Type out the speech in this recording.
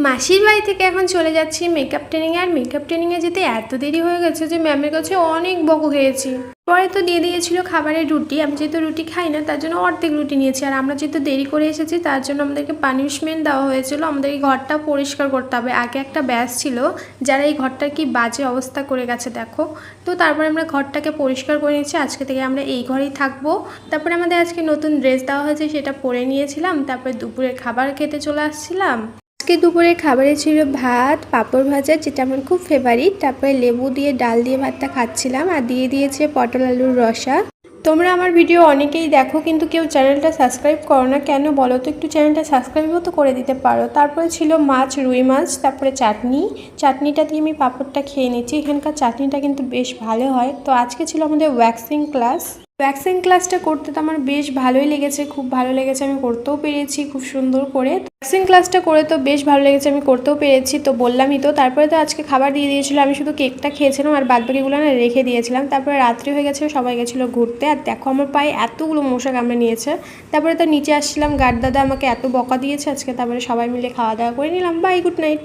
মাসির বাড়ি থেকে এখন চলে যাচ্ছি মেকআপ ট্রেনিংয়ে। আর মেকআপ ট্রেনিংয়ে যেতে এত দেরি হয়ে গেছে যে ম্যামের কাছে অনেক বকু খেয়েছি। পরে তো দিয়ে দিয়েছিল খাবারের রুটি। আমি যেহেতু রুটি খাই না তার জন্য অর্ধেক রুটি নিয়েছি। আর আমরা যেহেতু দেরি করে এসেছি তার জন্য আমাদেরকে পানিশমেন্ট দেওয়া হয়েছিল, আমাদের এই ঘরটা পরিষ্কার করতে হবে। আগে একটা ব্যাচ ছিল যারা এই ঘরটার কি বাজে অবস্থা করে গেছে দেখো। তো তারপরে আমরা ঘরটাকে পরিষ্কার করে নিয়েছি। আজকে থেকে আমরা এই ঘরেই থাকবো। তারপরে আমাদের আজকে নতুন ড্রেস দেওয়া হয়েছে, সেটা পরে নিয়েছিলাম। তারপরে দুপুরে খাবার খেতে চলে আসছিলাম। আজকে দুপুরে খাবারে ছিল ভাত, পাঁপড় ভাজা, যেটা আমার খুব ফেভারিট। তারপরে লেবু দিয়ে ডাল দিয়ে ভাতটা খাচ্ছিলাম, আর দিয়ে দিয়েছে পটল আলুর রসা। তোমরা আমার ভিডিও অনেকেই দেখো কিন্তু কেউ চ্যানেলটা সাবস্ক্রাইব করো না, কেন বলো তো? একটু চ্যানেলটা সাবস্ক্রাইবও তো করে দিতে পারো। তারপরে ছিল মাছ, রুই মাছ, তারপরে চাটনিটা দিয়ে আমি পাঁপড়টা খেয়ে নিচ্ছি। এখানকার চাটনিটা কিন্তু বেশ ভালো হয়। তো আজকে ছিল আমাদের ওয়্যাক্সিং ক্লাসটা করতে তো আমার বেশ ভালোই লেগেছে, খুব ভালো লেগেছে। আমি করতেও পেরেছি খুব সুন্দর করে। ওয়্যাক্সিং ক্লাসটা করে তো বেশ ভালো লেগেছে, আমি করতেও পেরেছি। তো বললামই তো। তারপরে তো আজকে খাবার দিয়ে দিয়েছিল, আমি শুধু কেকটা খেয়েছিলাম আর বাদবাকিগুলো না রেখে দিয়েছিলাম। তারপরে রাত্রি হয়ে গেছে, সবাই গেছিলো ঘুরতে। আর দেখো আমার পায়ে এতগুলো মশা কামড়ে নিয়েছে। তারপরে তো নিচে আসছিলাম, গার্ড দাদা আমাকে এত বকা দিয়েছে আজকে। তারপরে সবাই মিলে খাওয়া দাওয়া করে নিলাম। Bye, good night.